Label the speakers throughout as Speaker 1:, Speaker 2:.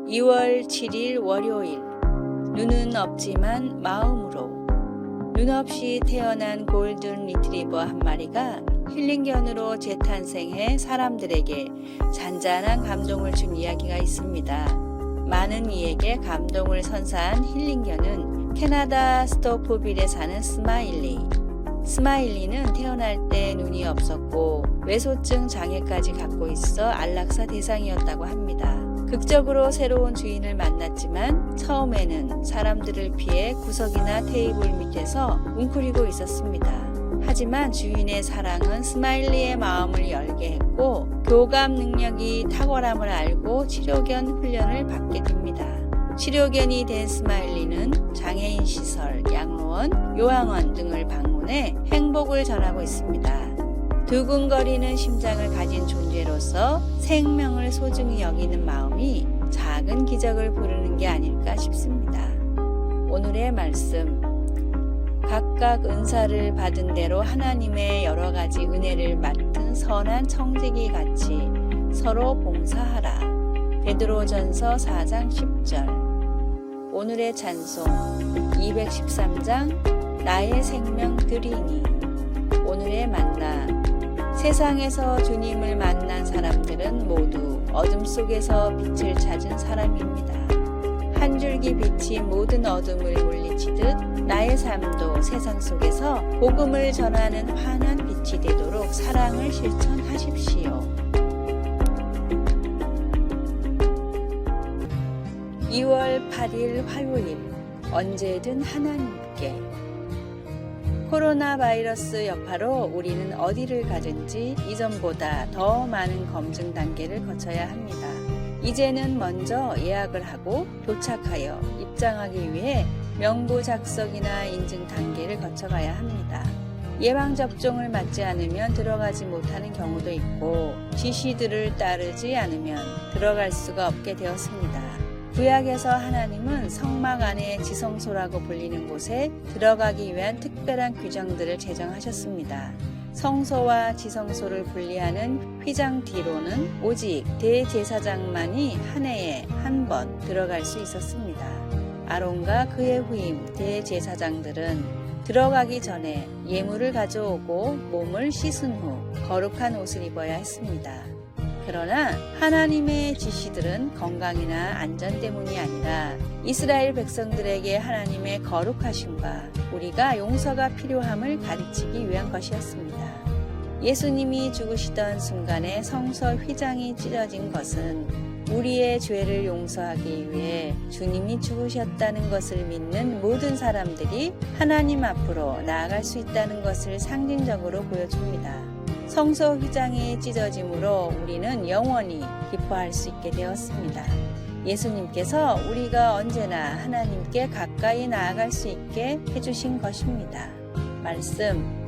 Speaker 1: 2월 7일 월요일. 눈은 없지만 마음으로. 눈 없이 태어난 골든 리트리버 한 마리가 힐링견으로 재탄생해 사람들에게 잔잔한 감동을 준 이야기가 있습니다. 많은 이에게 감동을 선사한 힐링견은 캐나다 스토프빌에 사는 스마일리. 스마일리는 태어날 때 눈이 없었고 외소증 장애까지 갖고 있어 안락사 대상이었다고 합니다. 극적으로 새로운 주인을 만났지만 처음에는 사람들을 피해 구석이나 테이블 밑에서 웅크리고 있었습니다. 하지만 주인의 사랑은 스마일리의 마음을 열게 했고 교감 능력이 탁월함을 알고 치료견 훈련을 받게 됩니다. 치료견이 된 스마일리는 장애인 시설, 양로원, 요양원 등을 방문해 행복을 전하고 있습니다. 두근거리는 심장을 가진 존재로서 생명을 소중히 여기는 마음이 작은 기적을 부르는 게 아닐까 싶습니다. 오늘의 말씀. 각각 은사를 받은 대로 하나님의 여러 가지 은혜를 맡은 선한 청지기 같이 서로 봉사하라. 베드로전서 4장 10절. 오늘의 찬송 213장 나의 생명 드리니. 오늘의 만나. 세상에서 주님을 만난 사람들은 모두 어둠 속에서 빛을 찾은 사람입니다. 한 줄기 빛이 모든 어둠을 물리치듯 나의 삶도 세상 속에서 복음을 전하는 환한 빛이 되도록 사랑을 실천하십시오. 2월 8일 화요일. 언제든 하나님께. 코로나 바이러스 여파로 우리는 어디를 가든지 이전보다 더 많은 검증 단계를 거쳐야 합니다. 이제는 먼저 예약을 하고 도착하여 입장하기 위해 명부 작성이나 인증 단계를 거쳐가야 합니다. 예방접종을 맞지 않으면 들어가지 못하는 경우도 있고 지시들을 따르지 않으면 들어갈 수가 없게 되었습니다. 구약에서 하나님은 성막 안에 지성소라고 불리는 곳에 들어가기 위한 특별한 규정들을 제정하셨습니다. 성소와 지성소를 분리하는 휘장 뒤로는 오직 대제사장만이 한 해에 한 번 들어갈 수 있었습니다. 아론과 그의 후임 대제사장들은 들어가기 전에 예물을 가져오고 몸을 씻은 후 거룩한 옷을 입어야 했습니다. 그러나 하나님의 지시들은 건강이나 안전 때문이 아니라 이스라엘 백성들에게 하나님의 거룩하심과 우리가 용서가 필요함을 가르치기 위한 것이었습니다. 예수님이 죽으시던 순간에 성서 휘장이 찢어진 것은 우리의 죄를 용서하기 위해 주님이 죽으셨다는 것을 믿는 모든 사람들이 하나님 앞으로 나아갈 수 있다는 것을 상징적으로 보여줍니다. 성소 휘장이 찢어짐으로 우리는 영원히 기뻐할 수 있게 되었습니다. 예수님께서 우리가 언제나 하나님께 가까이 나아갈 수 있게 해주신 것입니다. 말씀.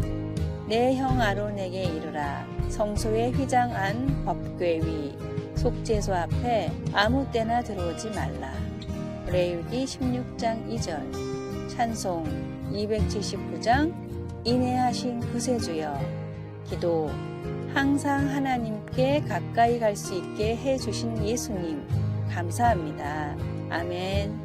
Speaker 1: 내 형 아론에게 이르라. 성소의 휘장 안 법궤 위 속죄소 앞에 아무 때나 들어오지 말라. 레위기 16장 2절. 찬송 279장 인애하신 구세주여. 기도. 항상 하나님께 가까이 갈 수 있게 해주신 예수님 감사합니다. 아멘.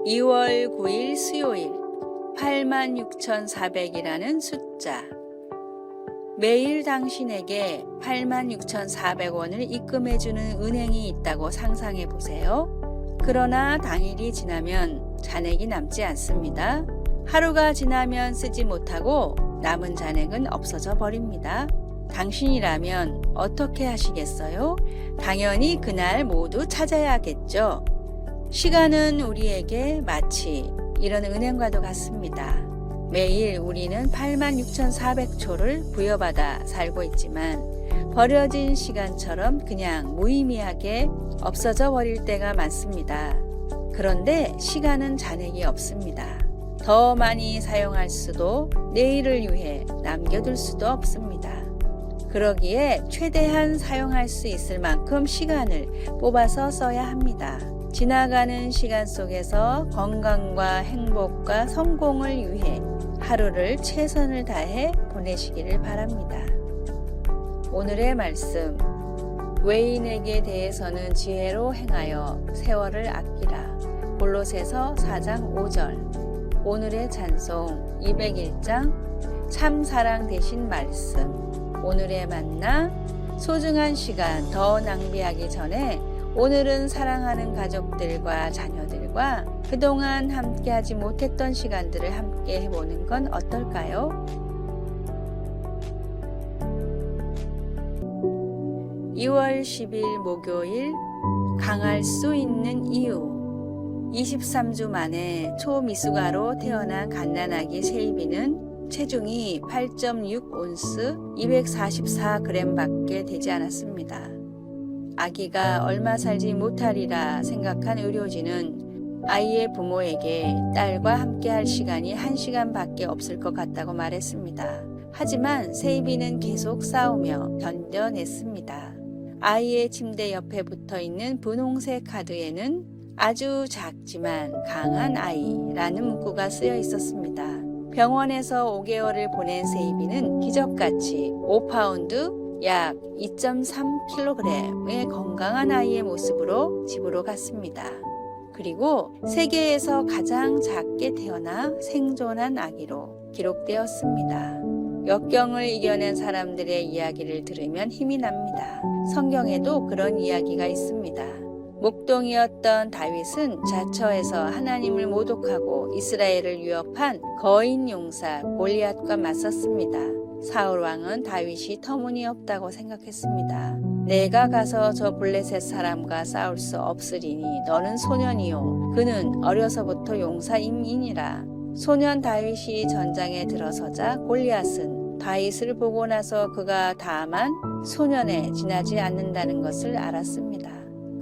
Speaker 1: (2월 9일) 수요일. 86,400이라는 숫자. 매일 당신에게 86,400원을 입금해주는 은행이 있다고 상상해 보세요. 그러나 당일이 지나면 잔액이 남지 않습니다. 하루가 지나면 쓰지 못하고 남은 잔액은 없어져 버립니다. 당신이라면 어떻게 하시겠어요? 당연히 그날 모두 찾아야겠죠. 시간은 우리에게 마치 이런 은행과도 같습니다. 매일 우리는 86,400초를 부여받아 살고 있지만 버려진 시간처럼 그냥 무의미하게 없어져 버릴 때가 많습니다. 그런데 시간은 잔액이 없습니다. 더 많이 사용할 수도 내일을 위해 남겨둘 수도 없습니다. 그러기에 최대한 사용할 수 있을 만큼 시간을 뽑아서 써야 합니다. 지나가는 시간 속에서 건강과 행복과 성공을 위해 하루를 최선을 다해 보내시기를 바랍니다. 오늘의 말씀. 외인에게 대해서는 지혜로 행하여 세월을 아끼라. 골로새서 4장 5절. 오늘의 찬송 201장 참 사랑 되신 말씀. 오늘의 만나. 소중한 시간 더 낭비하기 전에 오늘은 사랑하는 가족들과 자녀들과 그동안 함께하지 못했던 시간들을 함께 해보는 건 어떨까요? 2월 10일 목요일 강할 수 있는 이유. 23주 만에 초미숙아로 태어난 갓난아기 세이비는 체중이 8.6온스 244g 밖에 되지 않았습니다. 아기가 얼마 살지 못하리라 생각한 의료진은 아이의 부모에게 딸과 함께할 시간이 1시간 밖에 없을 것 같다고 말했습니다. 하지만 세이비는 계속 싸우며 견뎌냈습니다. 아이의 침대 옆에 붙어있는 분홍색 카드에는 아주 작지만 강한 아이라는 문구가 쓰여 있었습니다. 병원에서 5개월을 보낸 세이비는 기적같이 5파운드 약 2.3kg의 건강한 아이의 모습으로 집으로 갔습니다. 그리고 세계에서 가장 작게 태어나 생존한 아기로 기록되었습니다. 역경을 이겨낸 사람들의 이야기를 들으면 힘이 납니다. 성경에도 그런 이야기가 있습니다. 목동이었던 다윗은 자처에서 하나님을 모독하고 이스라엘을 위협한 거인 용사 골리앗과 맞섰습니다. 사울 왕은 다윗이 터무니없다고 생각했습니다. 내가 가서 저 블레셋 사람과 싸울 수 없으리니 너는 소년이요 그는 어려서부터 용사임이니라. 소년 다윗이 전장에 들어서자 골리앗은 다윗을 보고 나서 그가 다만 소년에 지나지 않는다는 것을 알았습니다.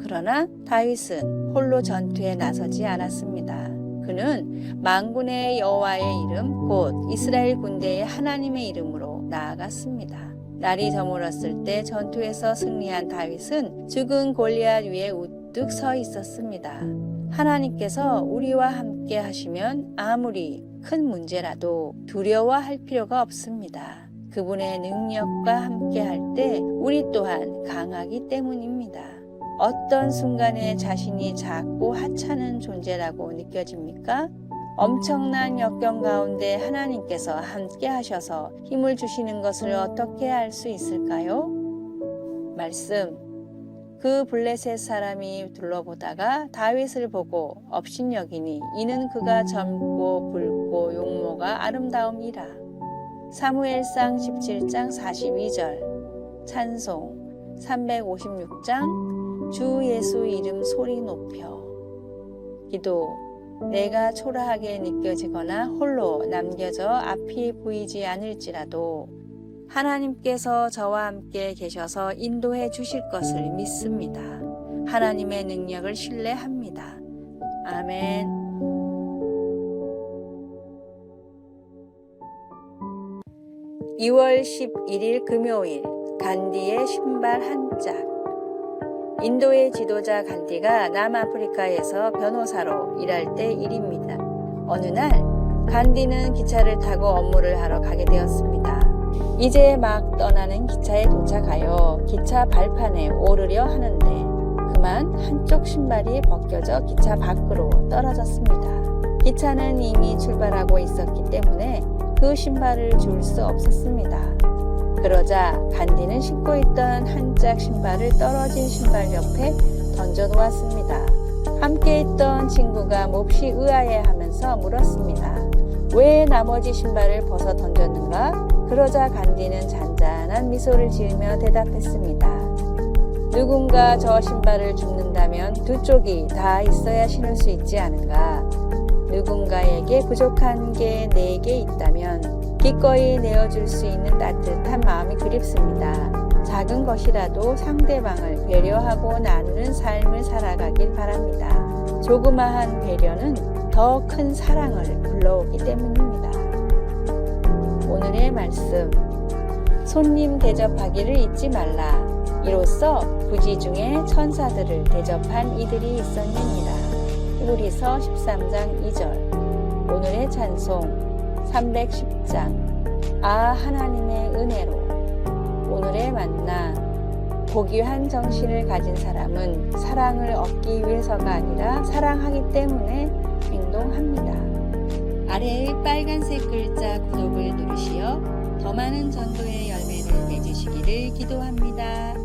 Speaker 1: 그러나 다윗은 홀로 전투에 나서지 않았습니다. 그는 만군의 여호와의 이름 곧 이스라엘 군대의 하나님의 이름으로 나아갔습니다. 날이 저물었을 때 전투에서 승리한 다윗은 죽은 골리앗 위에 우뚝 서 있었습니다. 하나님께서 우리와 함께 하시면 아무리 큰 문제라도 두려워할 필요가 없습니다. 그분의 능력과 함께 할 때 우리 또한 강하기 때문입니다. 어떤 순간에 자신이 작고 하찮은 존재라고 느껴집니까? 엄청난 역경 가운데 하나님께서 함께 하셔서 힘을 주시는 것을 어떻게 알 수 있을까요? 말씀. 그 블레셋 사람이 둘러보다가 다윗을 보고 업신여기니 이는 그가 젊고 붉고 용모가 아름다움이라. 사무엘상 17장 42절. 찬송 356장 주 예수 이름 소리 높여. 기도. 내가 초라하게 느껴지거나 홀로 남겨져 앞이 보이지 않을지라도 하나님께서 저와 함께 계셔서 인도해 주실 것을 믿습니다. 하나님의 능력을 신뢰합니다. 아멘. (2월 11일) 금요일 간디의 신발 한 짝. 인도의 지도자 간디가 남아프리카에서 변호사로 일할 때 일입니다. 어느 날 간디는 기차를 타고 업무를 하러 가게 되었습니다. 이제 막 떠나는 기차에 도착하여 기차 발판에 오르려 하는데 그만 한쪽 신발이 벗겨져 기차 밖으로 떨어졌습니다. 기차는 이미 출발하고 있었기 때문에 그 신발을 줄 수 없었습니다. 그러자 간디는 신고 있던 한 짝 신발을 떨어진 신발 옆에 던져놓았습니다. 함께 있던 친구가 몹시 의아해하면서 물었습니다. 왜 나머지 신발을 벗어 던졌는가? 그러자 간디는 잔잔한 미소를 지으며 대답했습니다. 누군가 저 신발을 줍는다면 두 쪽이 다 있어야 신을 수 있지 않은가? 누군가에게 부족한 게 내게 있다면 기꺼이 내어줄 수 있는 따뜻한 마음이 그립습니다. 작은 것이라도 상대방을 배려하고 나누는 삶을 살아가길 바랍니다. 조그마한 배려는 더 큰 사랑을 불러오기 때문입니다. 오늘의 말씀. 손님 대접하기를 잊지 말라. 이로써 부지 중에 천사들을 대접한 이들이 있었느니라. 히브리서 13장 2절. 오늘의 찬송 310장. 아 하나님의 은혜로. 오늘의 만나. 고귀한 정신을 가진 사람은 사랑을 얻기 위해서가 아니라 사랑하기 때문에 행동합니다. 아래의 빨간색 글자 구독을 누르시어 더 많은 전도의 열매를 맺으시기를 기도합니다.